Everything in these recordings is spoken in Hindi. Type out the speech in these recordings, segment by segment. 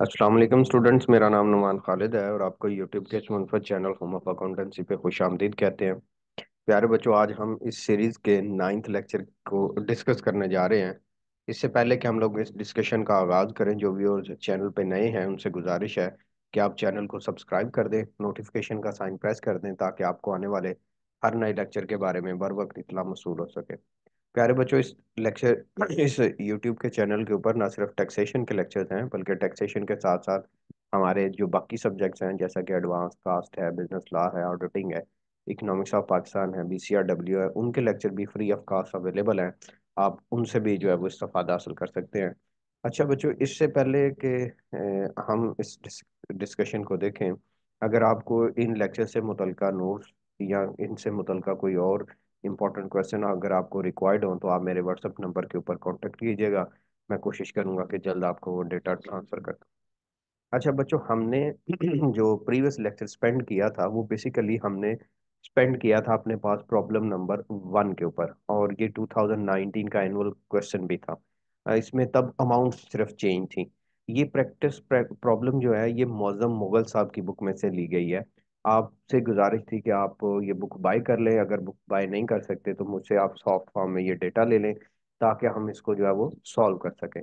अस्सलाम वालेकुम स्टूडेंट्स। मेरा नाम नुमान खालिद है और आपको यूट्यूब के इस मुनफरद चैनल होम ऑफ अकाउंटेंसी पे खुश आमदीद कहते हैं। प्यारे बच्चों, आज हम इस सीरीज के नाइन्थ लेक्चर को डिस्कस करने जा रहे हैं। इससे पहले कि हम लोग इस डिस्कशन का आगाज करें, जो व्यूअर्स चैनल पे नए हैं उनसे गुजारिश है कि आप चैनल को सब्सक्राइब कर दें, नोटिफिकेशन का साइन प्रेस कर दें, ताकि आपको आने वाले हर नए लेक्चर के बारे में बर वक्त इतला मसूल हो सके। प्यारे बच्चों, इस यूट्यूब के चैनल के ऊपर ना सिर्फ टैक्सेशन के लेक्चर्स हैं, बल्कि टैक्सेशन के साथ साथ हमारे जो बाकी सब्जेक्ट्स हैं, जैसा कि एडवांस कास्ट है, बिजनेस लॉ है, ऑडिटिंग है, इकोनॉमिक्स ऑफ पाकिस्तान है, BCRW है, उनके लेक्चर भी फ्री ऑफ कास्ट अवेलेबल हैं। आप उनसे भी जो है वो इस्तेफादा हासिल कर सकते हैं। अच्छा बच्चों, इससे पहले कि हम इस डिस्कशन को देखें, अगर आपको इन लेक्चर से मुतलका नोट्स या इनसे मुतलका कोई और इंपॉर्टेंट क्वेश्चन अगर आपको रिक्वायर्ड हो, तो आप मेरे व्हाट्सएप नंबर के ऊपर कांटेक्ट कीजिएगा। मैं कोशिश करूंगा कि जल्द आपको वो डेटा ट्रांसफर कर दूं। अच्छा बच्चों, हमने जो प्रीवियस लेक्चर स्पेंड किया था, वो बेसिकली हमने स्पेंड किया था अपने पास प्रॉब्लम नंबर 1 के ऊपर, और ये 2019 का एनुअल क्वेश्चन भी था। इसमें तब अमाउंट सिर्फ चेंज थी। ये प्रैक्टिस प्रॉब्लम जो है, ये मौज़म मुगल साहब की बुक में से ली गई है। आपसे गुजारिश थी कि आप ये बुक बाय कर लें। अगर बुक बाय नहीं कर सकते तो मुझसे आप सॉफ्ट फॉर्म में ये डेटा ले लें, ताकि हम इसको जो है वो सॉल्व कर सकें।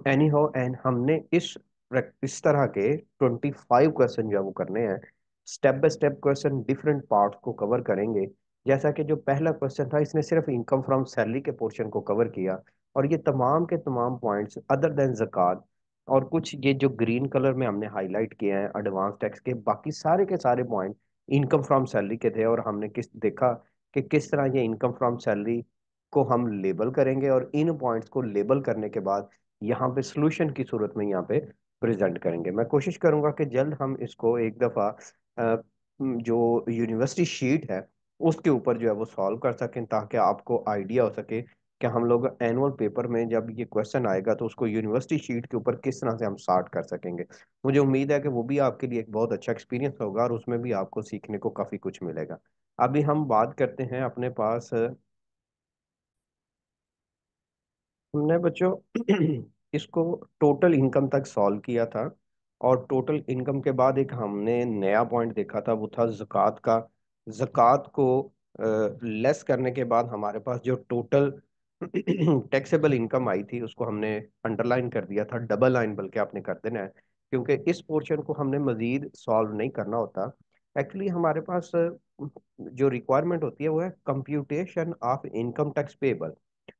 एनी हाउ, एंड हमने इस तरह के 25 क्वेश्चन जो है वो करने हैं। Step by step question different parts को कवर करेंगे। जैसा कि जो पहला क्वेश्चन था, इसने सिर्फ इनकम फ्रॉम सैलरी के पोर्शन को कवर किया, और ये तमाम के तमाम पॉइंट्स अदर देन ज़कात और कुछ ये जो ग्रीन कलर में हमने हाईलाइट किए हैं एडवांस टैक्स के, बाकी सारे के सारे पॉइंट इनकम फ्रॉम सैलरी के थे। और हमने किस देखा कि किस तरह ये इनकम फ्रॉम सैलरी को हम लेबल करेंगे, और इन पॉइंट्स को लेबल करने के बाद यहाँ पे सॉल्यूशन की सूरत में यहाँ पे प्रेजेंट करेंगे। मैं कोशिश करूंगा कि जल्द हम इसको एक दफ़ा जो यूनिवर्सिटी शीट है उसके ऊपर जो है वो सॉल्व कर सकें, ताकि आपको आइडिया हो सके कि हम लोग एनुअल पेपर में जब ये क्वेश्चन आएगा तो उसको यूनिवर्सिटी शीट के ऊपर किस तरह से हम सॉर्ट कर सकेंगे। मुझे उम्मीद है कि वो भी आपके लिए एक बहुत अच्छा एक्सपीरियंस होगा, और उसमें भी आपको सीखने को काफ़ी कुछ मिलेगा। अभी हम बात करते हैं अपने पास। हमने बच्चों इसको टोटल इनकम तक सॉल्व किया था, और टोटल इनकम के बाद एक हमने नया पॉइंट देखा था, वो था ज़कात का। ज़कात को लेस करने के बाद हमारे पास जो टोटल टैक्सेबल इनकम आई थी, उसको हमने अंडरलाइन कर दिया था, डबल लाइन बल्कि आपने कर देना है, क्योंकि इस पोर्शन को हमने मजीद सॉल्व नहीं करना होता। एक्चुअली हमारे पास जो रिक्वायरमेंट होती है वो है computation of income tax payable,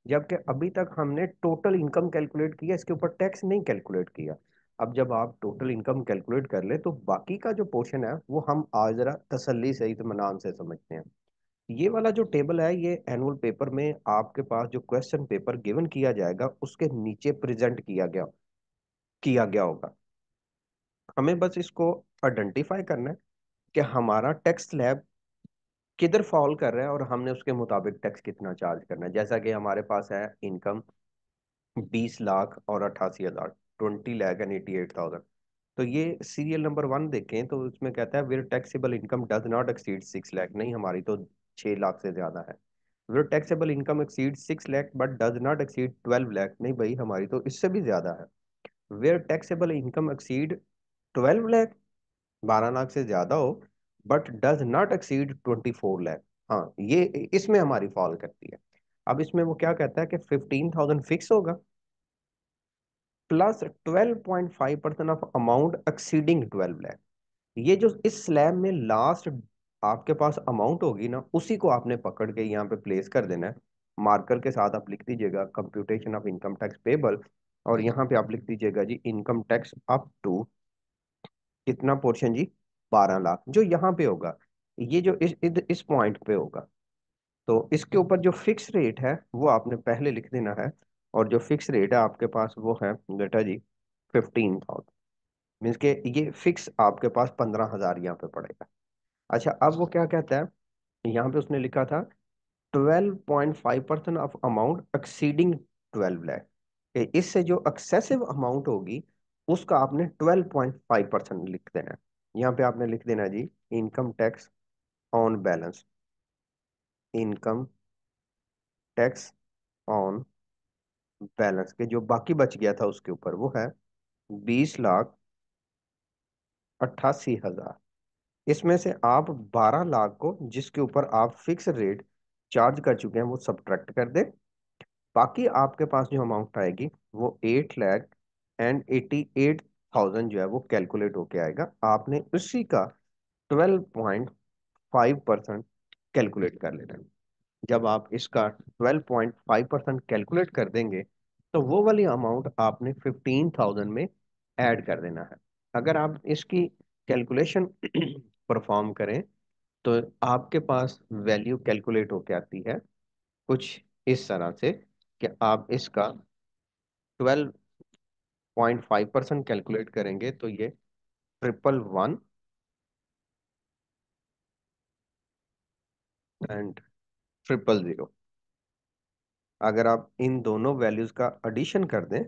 जबकि अभी तक हमने टोटल इनकम कैलकुलेट किया, इसके ऊपर टैक्स नहीं कैलकुलेट किया। अब जब आप टोटल इनकम कैलकुलेट कर ले, तो बाकी का जो पोर्शन है वो हम आज जरा तसल्ली से इत्मीनान से समझते हैं। ये वाला जो टेबल है, ये एनुअल पेपर में आपके पास जो क्वेश्चन पेपर गिवन किया जाएगा उसके नीचे प्रेजेंट किया गया होगा। हमें बस इसको आइडेंटिफाई करना है कि हमारा टैक्स स्लैब किधर फॉल कर रहा है, और हमने उसके मुताबिक टैक्स कितना चार्ज करना है। जैसा कि हमारे पास है इनकम 20 लाख और 88 हजार, 20,88,000। तो ये सीरियल नंबर 1 देखें तो उसमें कहता है where taxable income does not exceed 6 lakh. नहीं, हमारी तो 6 लाख से ज्यादा है। Where taxable income exceed 6 lakh but does not exceed 12 lakh. नहीं भाई, हमारी तो इससे भी ज्यादा है। Where taxable income exceed 12 lakh, 12 lakh से ज्यादा हो, but does not exceed 24 lakh. हाँ, ये इसमें हमारी फॉल करती है। अब इसमें वो क्या कहता है कि 15,000 फिक्स होगा, plus 12.5% of amount exceeding 12 lakh. ये जो इस स्लैब में लास्ट आपके पास अमाउंट होगी ना, उसी को आपने पकड़ के यहाँ पे प्लेस कर देना है। मार्कर के साथ आप लिख दीजिएगा computation of income tax payable, और यहाँ पे आप लिख दीजिएगा जी इनकम टैक्स अप टू कितना पोर्शन जी, 12 लाख, जो यहाँ पे होगा। ये जो इस पॉइंट पे होगा, तो इसके ऊपर जो फिक्स रेट है वो आपने पहले लिख देना है। और जो फिक्स रेट है आपके पास वो है बेटा जी 15,000। मीन्स के ये फिक्स आपके पास 15,000 यहाँ पे पड़ेगा। अच्छा, अब वो क्या कहता है, यहाँ पे उसने लिखा था 12.5% ऑफ अमाउंट एक्सीडिंग 12 लाख। इससे जो एक्सेसिव अमाउंट होगी उसका आपने 12.5% लिख देना है। यहाँ पे आपने लिख देना है जी income tax on balance, income tax on balance के जो बाकी बच गया था उसके ऊपर वो है 20,88,000। इसमें से आप 12 लाख को, जिसके ऊपर आप फिक्स रेट चार्ज कर चुके हैं, वो सब्ट्रैक्ट कर दें। बाकी आपके पास जो अमाउंट आएगी वो 8,88,000 जो है वो कैलकुलेट होके आएगा। आपने उसी का 12.5% कैलकुलेट कर लेना है। जब आप इसका 12.5% कैलकुलेट कर देंगे तो वो वाली अमाउंट आपने 15,000 में ऐड कर देना है। अगर आप इसकी कैलकुलेशन परफॉर्म करें तो आपके पास वैल्यू कैलकुलेट होके आती है कुछ इस तरह से कि आप इसका 12.5% कैलकुलेट करेंगे तो ये 111 एंड 000। अगर आप इन दोनों वैल्यूज का एडिशन कर दें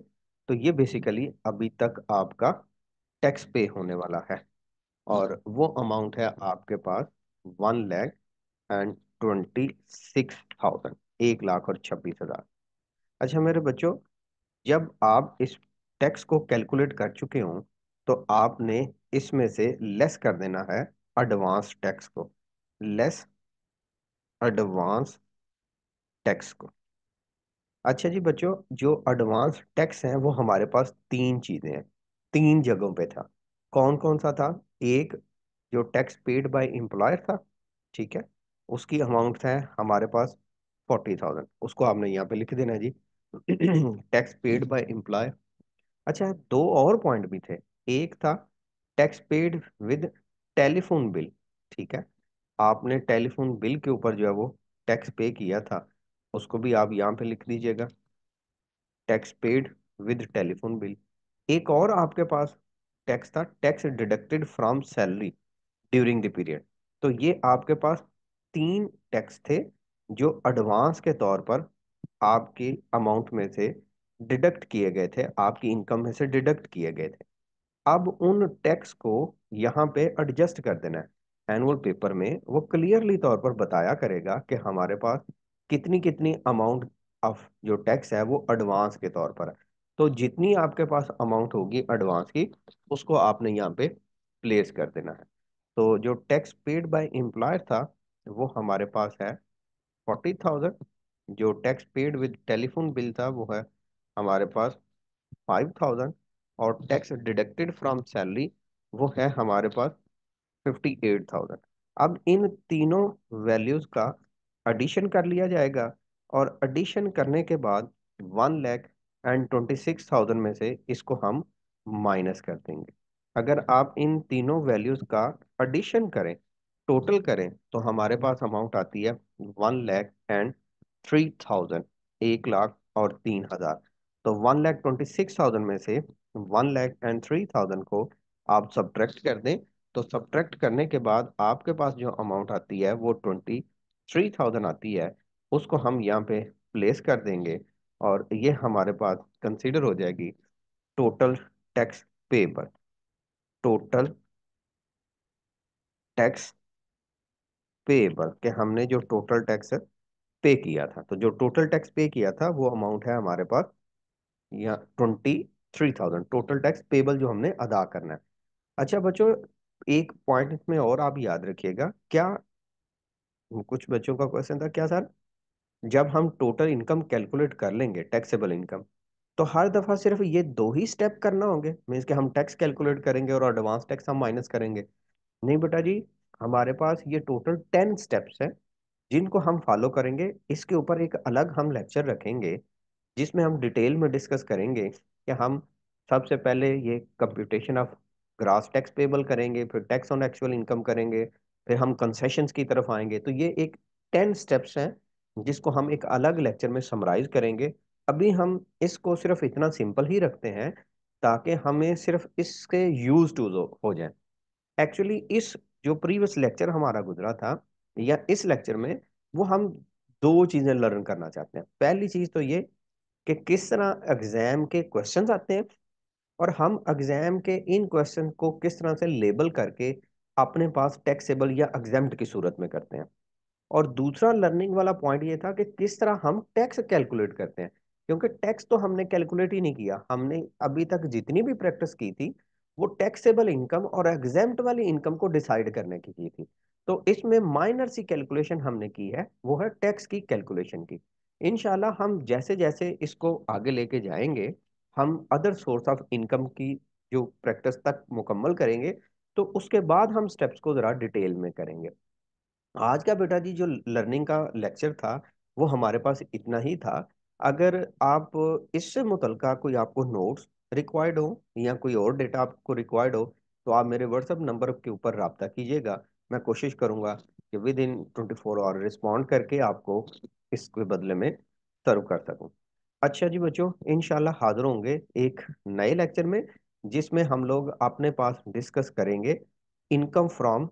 तो ये बेसिकली अभी तक आपका टैक्स पे होने वाला है, और वो अमाउंट है आपके पास 1,26,000, 1,26,000। अच्छा मेरे बच्चों, जब आप इस टैक्स को कैलकुलेट कर चुके हो तो आपने इसमें से लेस कर देना है एडवांस टैक्स को, लेस एडवांस टैक्स को। अच्छा जी बच्चों, जो एडवांस टैक्स है वो हमारे पास तीन चीजें हैं, तीन जगहों पे था। कौन कौन सा था? एक, जो टैक्स पेड बाय एम्प्लॉयर था, ठीक है, उसकी अमाउंट है हमारे पास 40,000, उसको आपने यहाँ पे लिख देना जी। Tax paid by employ. अच्छा, दो और पॉइंट भी थे। एक था tax paid with telephone bill, ठीक है, आपने टेलीफोन बिल के ऊपर जो है वो टैक्स पे किया था, उसको भी आप यहाँ पे लिख दीजिएगा, tax paid with telephone bill. एक और आपके पास टैक्स था, tax deducted from salary during the period. तो ये आपके पास तीन टैक्स थे जो एडवांस के तौर पर आपकी अमाउंट में से डिडक्ट किए गए थे, आपकी इनकम में से डिडक्ट किए गए थे। अब उन टैक्स को यहाँ पे एडजस्ट कर देना है। एनुअल पेपर में वो क्लियरली तौर पर बताया करेगा कि हमारे पास कितनी कितनी अमाउंट ऑफ जो टैक्स है वो एडवांस के तौर पर है। तो जितनी आपके पास अमाउंट होगी एडवांस की, उसको आपने यहाँ पे प्लेस कर देना है। तो जो टैक्स पेड बाय एम्प्लॉयर था वो हमारे पास है 40,000। जो tax paid with telephone bill था वो है हमारे पास 5,000। और टैक्स डिडक्टेड फ्रॉम सैलरी वो है हमारे पास 58,000। अब इन तीनों वैल्यूज का एडिशन कर लिया जाएगा, और एडिशन करने के बाद 1,26,000 में से इसको हम माइनस कर देंगे। अगर आप इन तीनों वैल्यूज का एडिशन करें, टोटल करें, तो हमारे पास अमाउंट आती है 1,03,000, 1,03,000। तो 1,26,000 में से 1,03,000 को आप सब्ट्रैक्ट कर दें, तो सब्ट्रैक्ट करने के बाद आपके पास जो अमाउंट आती है वो 23,000 आती है। उसको हम यहाँ पे प्लेस कर देंगे, और ये हमारे पास कंसीडर हो जाएगी total tax payable, total tax payable के हमने जो टोटल टैक्स पे किया था। तो जो टोटल टैक्स पे किया था वो अमाउंट है हमारे पास यहाँ 23,000, टोटल टैक्स पेबल जो हमने अदा करना है। अच्छा बच्चों, एक पॉइंट इसमें और आप याद रखिएगा क्या, कुछ बच्चों का क्वेश्चन था क्या सर, जब हम टोटल इनकम कैलकुलेट कर लेंगे, टैक्सेबल इनकम, तो हर दफा सिर्फ ये दो ही स्टेप करना होंगे, मीन्स कि हम टैक्स कैलकुलेट करेंगे और एडवांस टैक्स हम माइनस करेंगे? नहीं बेटा जी, हमारे पास ये टोटल 10 स्टेप्स हैं जिनको हम फॉलो करेंगे। इसके ऊपर एक अलग हम लेक्चर रखेंगे जिसमें हम डिटेल में डिस्कस करेंगे कि हम सबसे पहले ये computation of grass tax payable करेंगे, फिर टैक्स ऑन एक्चुअल इनकम करेंगे, फिर हम कंसेशंस की तरफ आएंगे। तो ये एक 10 स्टेप्स हैं जिसको हम एक अलग लेक्चर में समराइज करेंगे। अभी हम इसको सिर्फ इतना सिंपल ही रखते हैं ताकि हमें सिर्फ इसके यूज टू हो जाए। एक्चुअली इस जो प्रीवियस लेक्चर हमारा गुजरा था, या इस लेक्चर में, वो हम दो चीजें लर्न करना चाहते हैं। पहली चीज तो ये कि किस तरह एग्जाम के क्वेश्चंस आते हैं, और हम एग्जाम के इन क्वेश्चन को किस तरह से लेबल करके अपने पास टैक्सेबल या एग्जाम्प्ट की सूरत में करते हैं। और दूसरा लर्निंग वाला पॉइंट ये था कि किस तरह हम टैक्स कैलकुलेट करते हैं। क्योंकि टैक्स तो हमने कैलकुलेट ही नहीं किया। हमने अभी तक जितनी भी प्रैक्टिस की थी वो टैक्सेबल इनकम और एग्जेम्प्ट वाली इनकम को डिसाइड करने की थी। तो इसमें माइनर सी कैलकुलेशन हमने की है, वो है टैक्स की कैलकुलेशन की। इंशाल्लाह हम जैसे जैसे इसको आगे लेके जाएंगे, हम अदर सोर्स ऑफ इनकम की जो प्रैक्टिस तक मुकम्मल करेंगे, तो उसके बाद हम स्टेप्स को जरा डिटेल में करेंगे। आज का बेटा जी जो लर्निंग का लेक्चर था वो हमारे पास इतना ही था। अगर आप इससे मुतलका कोई आपको नोट्स रिक्वायर्ड हो या कोई और डेटा आपको रिक्वायर्ड हो, तो आप मेरे व्हाट्सएप नंबर के ऊपर रब्ता कीजिएगा। मैं कोशिश करूंगा कि विद इन 24 आवर रिस्पॉन्ड करके आपको इसके बदले में सर्व कर सकूं। अच्छा जी बच्चों, इंशाल्लाह हाजिर होंगे एक नए लेक्चर में, जिसमें हम लोग अपने पास डिस्कस करेंगे इनकम फ्रॉम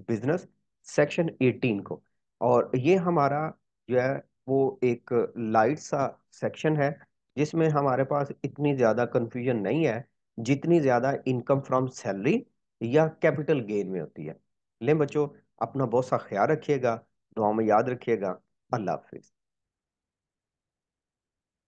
बिजनेस सेक्शन 18 को। और ये हमारा जो है वो एक लाइट सा सेक्शन है, जिसमें हमारे पास इतनी ज़्यादा कंफ्यूजन नहीं है जितनी ज़्यादा इनकम फ्रॉम सैलरी या कैपिटल गेन में होती है। लें बच्चों, अपना बहुत सा ख्याल रखिएगा, दुआ में याद रखिएगा। अल्लाह हाफिज।